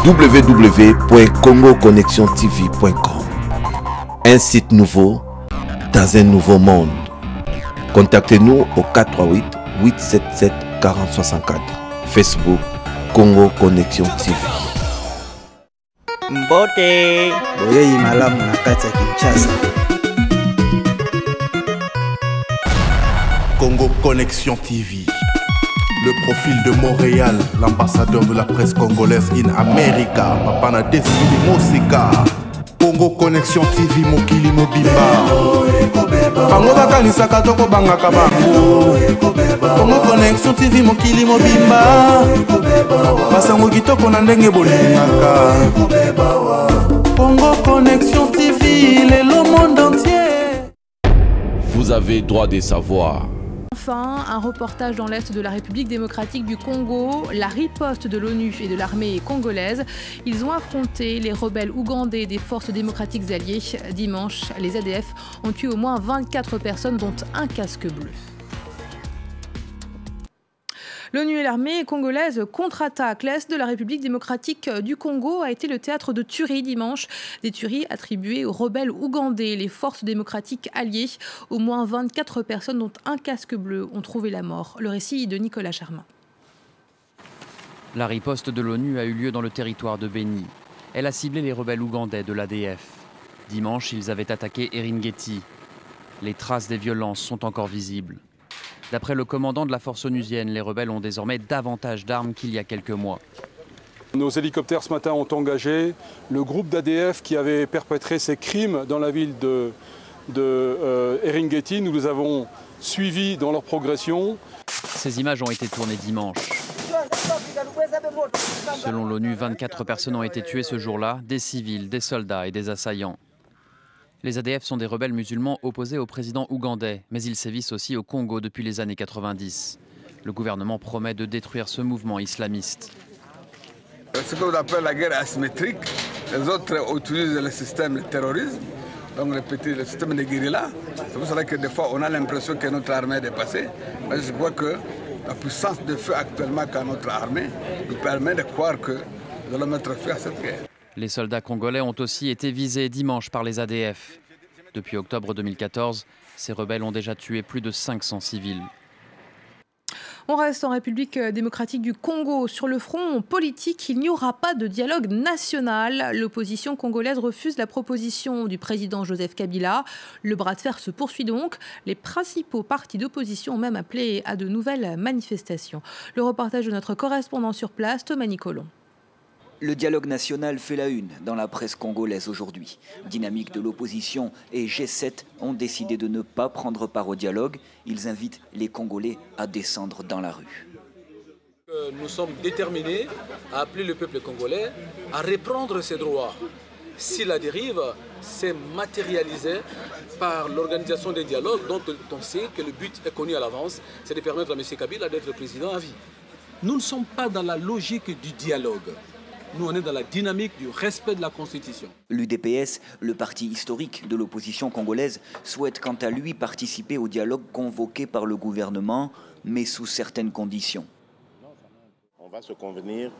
www.congoconnexiontv.com. Un site nouveau dans un nouveau monde. Contactez-nous au 438 877 4064. Facebook Congo Connexion TV. Mbote boyei malamu na kati ya Kinshasa. Congo Connexion TV. Le profil de Montréal, l'ambassadeur de la presse congolaise in America, Papana Destiny Mosika. Congo Connexion TV mokili mobimba. Bango bakanisa katoko bangaka bango. Congo Connexion TV mokili mobimba. Basango kitoko na ndenge bolingaka. Congo Connexion TV, le monde entier. Vous avez droit de savoir. Enfin, un reportage dans l'Est de la République démocratique du Congo, la riposte de l'ONU et de l'armée congolaise. Ils ont affronté les rebelles ougandais des forces démocratiques alliées. Dimanche, les ADF ont tué au moins 24 personnes, dont un casque bleu. L'ONU et l'armée congolaise contre-attaquent. L'Est de la République démocratique du Congo a été le théâtre de tueries dimanche. Des tueries attribuées aux rebelles ougandais, les forces démocratiques alliées. Au moins 24 personnes, dont un casque bleu, ont trouvé la mort. Le récit de Nicolas Charmin. La riposte de l'ONU a eu lieu dans le territoire de Beni. Elle a ciblé les rebelles ougandais de l'ADF. Dimanche, ils avaient attaqué Eringeti. Les traces des violences sont encore visibles. D'après le commandant de la force onusienne, les rebelles ont désormais davantage d'armes qu'il y a quelques mois. Nos hélicoptères ce matin ont engagé le groupe d'ADF qui avait perpétré ces crimes dans la ville de Eringeti. Nous les avons suivis dans leur progression. Ces images ont été tournées dimanche. Selon l'ONU, 24 personnes ont été tuées ce jour-là, des civils, des soldats et des assaillants. Les ADF sont des rebelles musulmans opposés au président ougandais, mais ils sévissent aussi au Congo depuis les années 90. Le gouvernement promet de détruire ce mouvement islamiste. Ce qu'on appelle la guerre asymétrique, les autres utilisent le système de terrorisme, donc le système de guérilla. C'est pour cela que des fois on a l'impression que notre armée est dépassée. Mais je crois que la puissance de feu actuellement qu'a notre armée nous permet de croire que nous allons mettre fin à cette guerre. Les soldats congolais ont aussi été visés dimanche par les ADF. Depuis octobre 2014, ces rebelles ont déjà tué plus de 500 civils. On reste en République démocratique du Congo. Sur le front politique, il n'y aura pas de dialogue national. L'opposition congolaise refuse la proposition du président Joseph Kabila. Le bras de fer se poursuit donc. Les principaux partis d'opposition ont même appelé à de nouvelles manifestations. Le reportage de notre correspondant sur place, Thomas Nicolon. Le dialogue national fait la une dans la presse congolaise aujourd'hui. Dynamique de l'opposition et G7 ont décidé de ne pas prendre part au dialogue. Ils invitent les Congolais à descendre dans la rue. Nous sommes déterminés à appeler le peuple congolais à reprendre ses droits. Si la dérive s'est matérialisée par l'organisation des dialogues dont on sait que le but est connu à l'avance, c'est de permettre à M. Kabila d'être président à vie. Nous ne sommes pas dans la logique du dialogue. Nous, on est dans la dynamique du respect de la Constitution. L'UDPS, le parti historique de l'opposition congolaise, souhaite quant à lui participer au dialogue convoqué par le gouvernement, mais sous certaines conditions. On va se convenir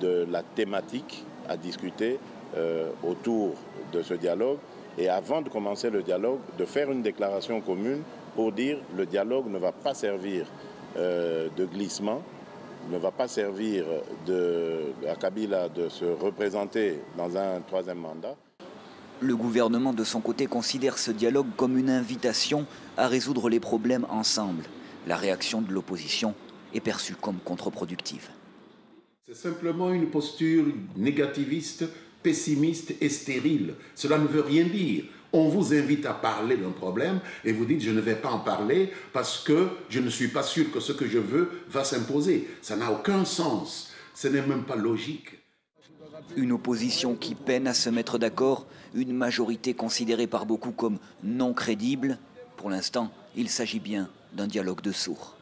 de la thématique à discuter autour de ce dialogue et avant de commencer le dialogue, de faire une déclaration commune pour dire que le dialogue ne va pas servir de glissement, ne va pas servir à Kabila de se représenter dans un troisième mandat. Le gouvernement, de son côté, considère ce dialogue comme une invitation à résoudre les problèmes ensemble. La réaction de l'opposition est perçue comme contre-productive. C'est simplement une posture négativiste, pessimiste et stérile. Cela ne veut rien dire. On vous invite à parler d'un problème et vous dites « je ne vais pas en parler parce que je ne suis pas sûr que ce que je veux va s'imposer ». Ça n'a aucun sens. Ce n'est même pas logique. Une opposition qui peine à se mettre d'accord, une majorité considérée par beaucoup comme non crédible. Pour l'instant, il s'agit bien d'un dialogue de sourds.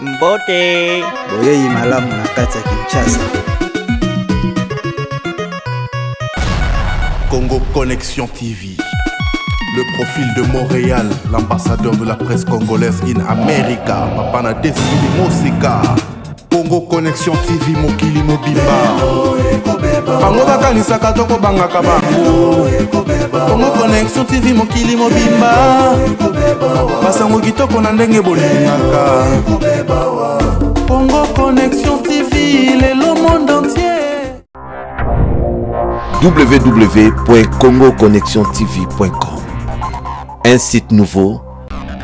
Mbote boyei malamu na kati ya Kinshasa. Congo Connexion TV. Le profil de Montréal, l'ambassadeur de la presse congolaise in America, Papana Destiny Mosika. Congo Connexion TV mokili mobimba bango bakanisaka toko bangaka bango Congo Connexion TV mokili mobimba basango kitoko na ndenge bolingaka Congo Connexion TV le monde entier www.congoconnexiontv.com. Un site nouveau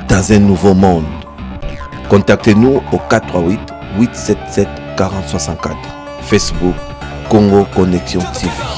dans un nouveau monde. Contactez-nous au 438 877 4064. Facebook Congo Connexion TV.